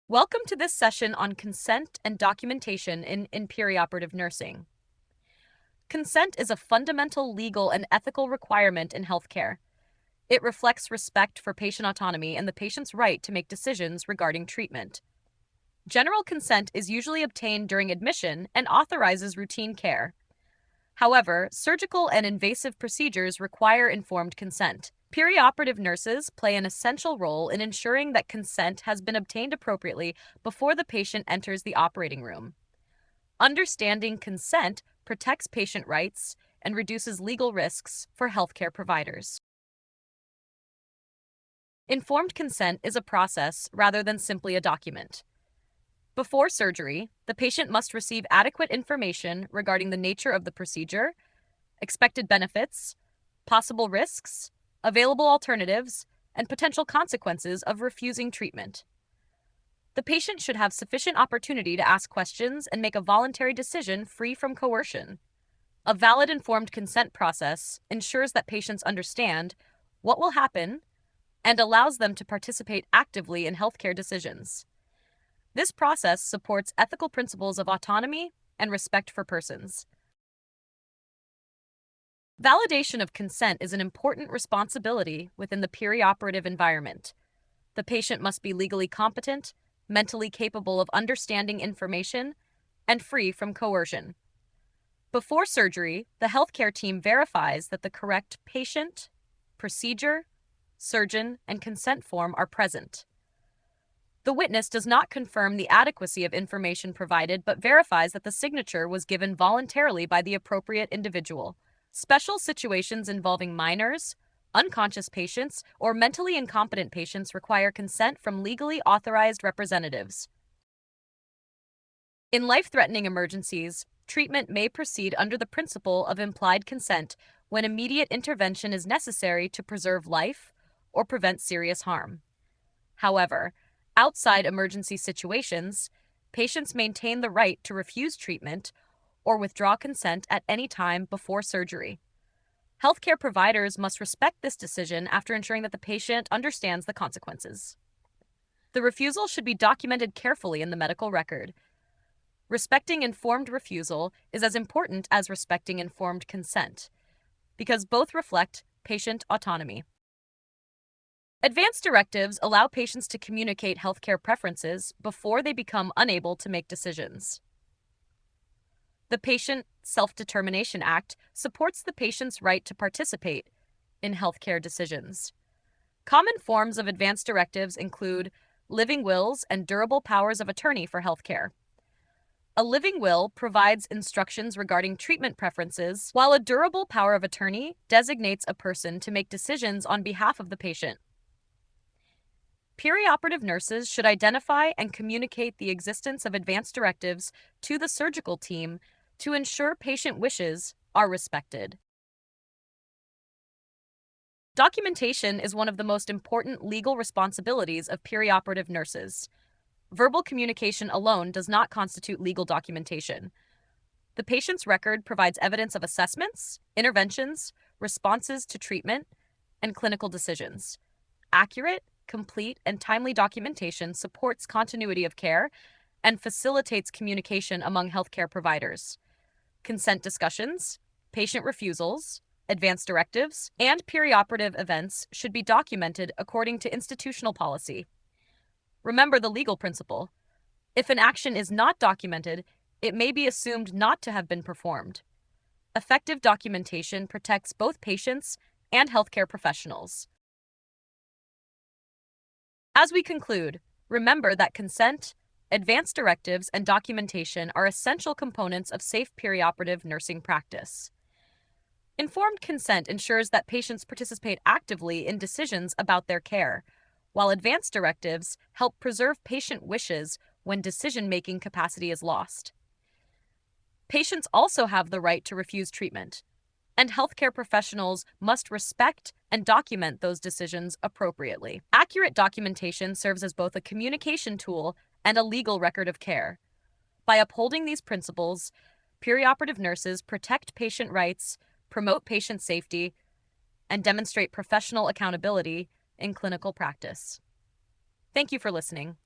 Welcome to this session on consent and documentation in perioperative nursing. Consent is a fundamental legal and ethical requirement in healthcare. It reflects respect for patient autonomy and the patient's right to make decisions regarding treatment. General consent is usually obtained during admission and authorizes routine care. However, surgical and invasive procedures require informed consent. Perioperative nurses play an essential role in ensuring that consent has been obtained appropriately before the patient enters the operating room. Understanding consent protects patient rights and reduces legal risks for healthcare providers. Informed consent is a process rather than simply a document. Before surgery, the patient must receive adequate information regarding the nature of the procedure, expected benefits, possible risks, available alternatives, and potential consequences of refusing treatment. The patient should have sufficient opportunity to ask questions and make a voluntary decision free from coercion. A valid informed consent process ensures that patients understand what will happen and allows them to participate actively in healthcare decisions. This process supports ethical principles of autonomy and respect for persons. Validation of consent is an important responsibility within the perioperative environment. The patient must be legally competent, mentally capable of understanding information, and free from coercion. Before surgery, the healthcare team verifies that the correct patient, procedure, surgeon, and consent form are present. The witness does not confirm the adequacy of information provided but verifies that the signature was given voluntarily by the appropriate individual. Special situations involving minors, unconscious patients, or mentally incompetent patients require consent from legally authorized representatives. In life-threatening emergencies, treatment may proceed under the principle of implied consent when immediate intervention is necessary to preserve life or prevent serious harm. However, outside emergency situations, patients maintain the right to refuse treatment or withdraw consent at any time before surgery. Healthcare providers must respect this decision after ensuring that the patient understands the consequences. The refusal should be documented carefully in the medical record. Respecting informed refusal is as important as respecting informed consent, because both reflect patient autonomy. Advanced directives allow patients to communicate healthcare preferences before they become unable to make decisions. The Patient Self-Determination Act supports the patient's right to participate in healthcare decisions. Common forms of advanced directives include living wills and durable powers of attorney for healthcare. A living will provides instructions regarding treatment preferences, while a durable power of attorney designates a person to make decisions on behalf of the patient. Perioperative nurses should identify and communicate the existence of advanced directives to the surgical team to ensure patient wishes are respected. Documentation is one of the most important legal responsibilities of perioperative nurses. Verbal communication alone does not constitute legal documentation. The patient's record provides evidence of assessments, interventions, responses to treatment, and clinical decisions. Accurate, complete, and timely documentation supports continuity of care and facilitates communication among healthcare providers. Consent discussions, patient refusals, advanced directives, and perioperative events should be documented according to institutional policy. Remember the legal principle. If an action is not documented, it may be assumed not to have been performed. Effective documentation protects both patients and healthcare professionals. As we conclude, remember that consent, advanced directives, and documentation are essential components of safe perioperative nursing practice. Informed consent ensures that patients participate actively in decisions about their care, while advanced directives help preserve patient wishes when decision-making capacity is lost. Patients also have the right to refuse treatment, and healthcare professionals must respect and document those decisions appropriately. Accurate documentation serves as both a communication tool and a legal record of care. By upholding these principles, perioperative nurses protect patient rights, promote patient safety, and demonstrate professional accountability in clinical practice. Thank you for listening.